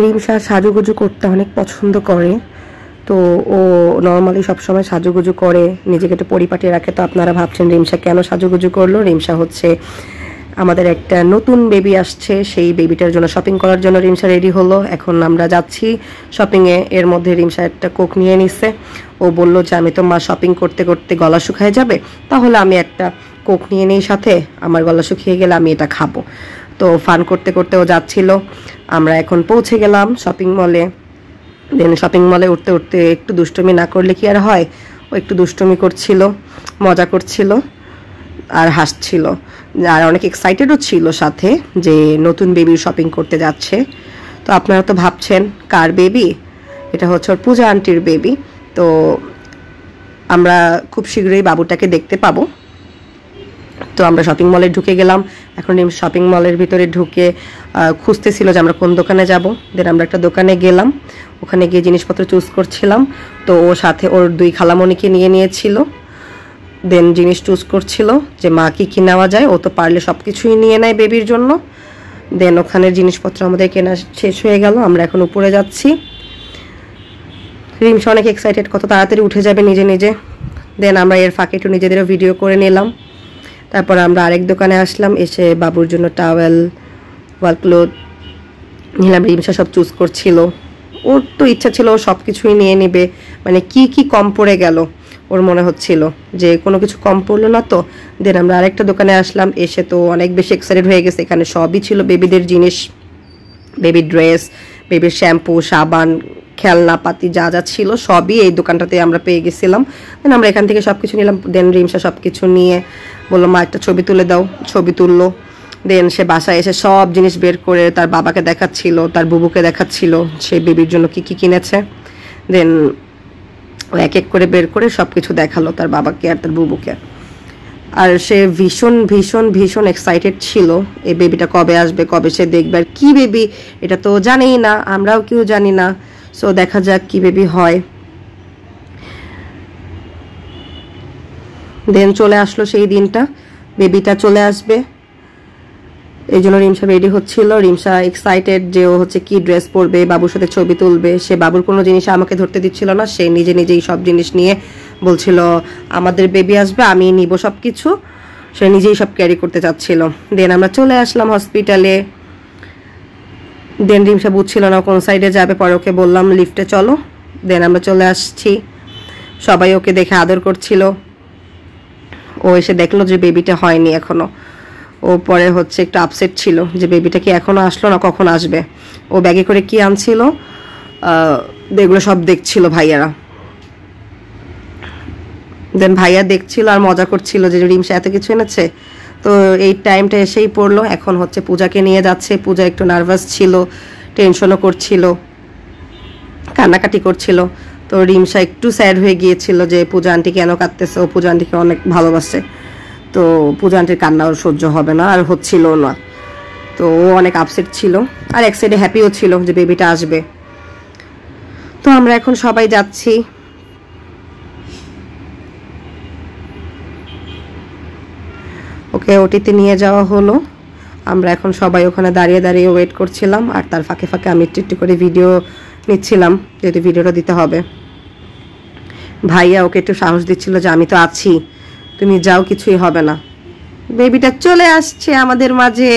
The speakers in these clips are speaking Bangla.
রিমশা সাজুগুজু করতে অনেক পছন্দ করে, তো ও নর্মালি সবসময় সাজুগুজু করে, নিজেকে একটু পরিপাটি রাখে। তো আপনারা ভাবছেন রিমশা কেন সাজুগুজু করলো? রিমশা হচ্ছে আমাদের একটা নতুন বেবি আসছে, সেই বেবিটার জন্য শপিং করার জন্য রিমশা রেডি হলো। এখন আমরা যাচ্ছি শপিংয়ে। এর মধ্যে রিমশা একটা কোক নিয়ে নিচ্ছে। ও বললো যে আমি তো মা শপিং করতে করতে গলা শুকায় যাবে, তাহলে আমি একটা কোক নিয়ে নিই সাথে, আমার গলা শুকিয়ে গেলে আমি এটা খাবো। তো ফান করতে করতে ও যাচ্ছিল। আমরা এখন পৌঁছে গেলাম শপিং মলে। দেন শপিং মলে উঠতে উঠতে একটু দুষ্টুমি না করলে কি আর হয়, ও একটু দুষ্টুমি করছিল, মজা করছিল আর হাসছিল, আর অনেক এক্সাইটেডও ছিল সাথে যে নতুন বেবির শপিং করতে যাচ্ছে। তো আপনারা তো ভাবছেন কার বেবি? এটা হচ্ছে ওর পূজা আন্টির বেবি। তো আমরা খুব শীঘ্রই বাবুটাকে দেখতে পাবো। তো আমরা শপিং মলে ঢুকে গেলাম। এখন শপিং মলের ভিতরে ঢুকে খুঁজতেছিল যে আমরা কোন দোকানে যাব। দেন আমরা একটা দোকানে গেলাম, ওখানে গিয়ে জিনিসপত্র চুজ করছিলাম। তো ওর সাথে ওর দুই খালামণিকে নিয়েছিল। দেন জিনিস চুজ করছিল যে মা কি কি নেওয়া যায়। ও তো পারলে সব কিছুই নিয়ে নেয় বেবির জন্য। দেন ওখানের জিনিসপত্র আমাদের কেনা শেষ হয়ে গেল। আমরা এখন উপরে যাচ্ছি। রিমশা অনেক এক্সাইটেড, কত তাড়াতাড়ি উঠে যাবে নিজে নিজে। দেন আমরা এর ফাঁকে একটু নিজেদেরও ভিডিও করে নিলাম। তারপর আমরা আরেক দোকানে আসলাম, এসে বাবুর জন্য টাওয়েল, ওয়াল ক্লোথ নিলাম। রিমশা সব চুজ করছিল। ওর তো ইচ্ছা ছিল ও সব কিছুই নিয়ে নেবে, মানে কি কি কম পড়ে গেল ওর মনে হচ্ছিল যে কোনো কিছু কম পড়লো না। তো দেন আমরা আরেকটা দোকানে আসলাম, এসে তো অনেক বেশি এক্সাইটেড হয়ে গেছে। এখানে সবই ছিল বেবিদের জিনিস, বেবির ড্রেস, বেবির শ্যাম্পু, সাবান, খেলনাপাতি যা যা ছিল সবই এই দোকানটাতে আমরা পেয়ে গেছিলাম। দেন আমরা এখান থেকে সব কিছু নিলাম। দেন রিমশা সব কিছু নিয়ে বললো মা একটা ছবি তুলে দাও, ছবি তুললো। দেন সে বাসায় এসে সব জিনিস বের করে তার বাবাকে দেখাচ্ছিল, তার বুবুকে দেখাচ্ছিল সে বেবির জন্য কি কি কিনেছে। দেন ও এক এক করে বের করে সব কিছু দেখালো তার বাবাকে আর তার বুবুকে। আর সে ভীষণ ভীষণ ভীষণ এক্সাইটেড ছিল এই বেবিটা কবে আসবে, কবে সে দেখবে। আর কি বেবি এটা তো জানেই না, আমরাও কেউ জানি না। সো দেখা যাক কি বেবি হয়। দেন চলে আসলো সেই দিনটা, বেবিটা চলে আসবে, এই জন্য রিমশা রেডি হচ্ছিল। রিমশা এক্সাইটেড যে ও হচ্ছে কি ড্রেস পরবে, বাবুর সাথে ছবি তুলবে। সে বাবুর কোনো জিনিস আমাকে ধরতে দিচ্ছিল না, সে নিজে নিজেই সব জিনিস নিয়ে বলছিল আমাদের বেবি আসবে, আমি নিব সব কিছু। সে নিজেই সব ক্যারি করতে চাচ্ছিল। দেন আমরা চলে আসলাম হসপিটালে। দেন রিমশা বুঝছিল না কোন সাইডে যাবে, পরে ওকে বললাম লিফটে চলো। দেন আমরা চলে আসছি, সবাই ওকে দেখে আদর করছিল। ও এসে দেখলো যে বেবিটা হয়নি এখনো। ও পরে হচ্ছে একটু আপসেট ছিল যে বেবিটা কি এখনো আসলো না, কখন আসবে। ও ব্যাগে করে কি আনছিল এগুলো সব দেখছিল ভাইয়ারা। দেন ভাইয়া দেখছিল আর মজা করছিল যে রিমশা এত কিছু এনেছে। তো এই টাইমটা এসেই পড়লো। এখন হচ্ছে পূজাকে নিয়ে যাচ্ছে। পূজা একটু নার্ভাস ছিল, টেনশনও করছিল, কান্নাকাটি করছিল। তো রিমশা একটু স্যাড হয়ে গিয়েছিল যে পূজা আন্টি কেন কাঁদতেছে, ও পূজা আন্টিকে অনেক ভালোবাসে। তো পূজা আন্টির কান্না ওর সহ্য হবে না আর হচ্ছিল না। তো ও অনেক আপসেট ছিল আর এক সাইডে হ্যাপিও ছিল যে বেবিটা আসবে। তো আমরা এখন সবাই যাচ্ছি। ওকে ওটিতে নিয়ে যাওয়া হলো। আমরা এখন সবাই ওখানে দাঁড়িয়ে দাঁড়িয়ে ওয়েট করছিলাম। আর তার ফাঁকে ফাঁকে আমি একটু একটু করে ভিডিও নিচ্ছিলাম, যেহেতু ভিডিওটা দিতে হবে। ভাইয়া ওকে একটু সাহস দিচ্ছিল যে আমি তো আছি, তুমি যাও, কিছুই হবে না। বেবিটা চলে আসছে আমাদের মাঝে।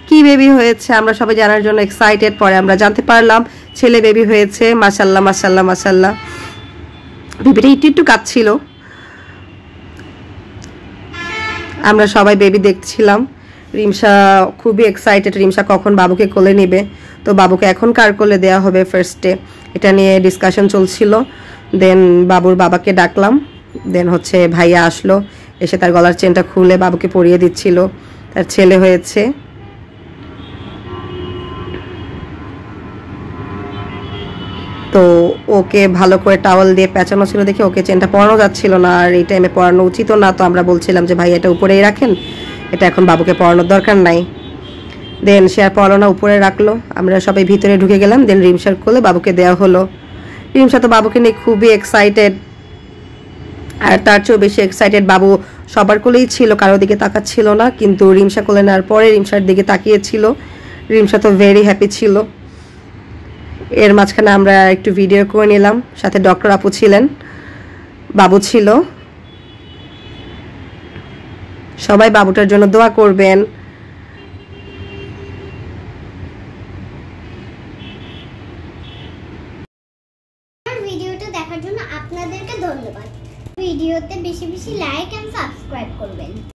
কি বেবি হয়েছে আমরা সবাই জানার জন্য এক্সাইটেড। পরে আমরা জানতে পারলাম ছেলে বেবি হয়েছে। মাশাল্লাহ মাশাল্লাহ মাশাল্লাহ। বেবিটা একটু একটু কাঁদছিল। আমরা সবাই বেবি দেখছিলাম। রিমশা খুবই এক্সাইটেড, রিমশা কখন বাবুকে কোলে নেবে। তো বাবুকে এখন কার কোলে দেওয়া হবে ফার্স্টে, এটা নিয়ে ডিসকাশন চলছিল। দেন বাবুর বাবাকে ডাকলাম। দেন হচ্ছে ভাইয়া আসলো, এসে তার গলার চেনটা খুলে বাবুকে পরিয়ে দিচ্ছিল। তার ছেলে হয়েছে। তো ওকে ভালো করে টাওয়াল দিয়ে পেঁচানো ছিল দেখে ওকে চেনটা পরানো যাচ্ছিল না, আর এই টাইমে পরানো উচিত না। তো আমরা বলছিলাম যে ভাই এটা উপরেই রাখেন, এটা এখন বাবুকে পরানোর দরকার নাই। দেন সে আর পরানো উপরে রাখলো। আমরা সবাই ভিতরে ঢুকে গেলাম। দেন রিমশার কোলে বাবুকে দেওয়া হলো। রিমশা তো বাবুকে নিয়ে খুবই এক্সাইটেড, আর তার চেয়েও বেশি এক্সাইটেড বাবু সবার কোলেই ছিল, কারো দিকে তাকাচ্ছিল না, কিন্তু রিমসা কোলে নেওয়ার পরে রিমসার দিকে তাকিয়েছিল। রিমসা তো ভেরি হ্যাপি ছিল। এর মাঝখানে আমরা একটু ভিডিও করে নিলাম, সাথে ডক্টর আপু ছিলেন, বাবু ছিল। সবাই বাবুটার জন্য দোয়া করবেন। ভিডিওটা দেখার জন্য আপনাদেরকে ধন্যবাদ। ভিডিওতে বেশি বেশি লাইক এন্ড সাবস্ক্রাইব করবেন।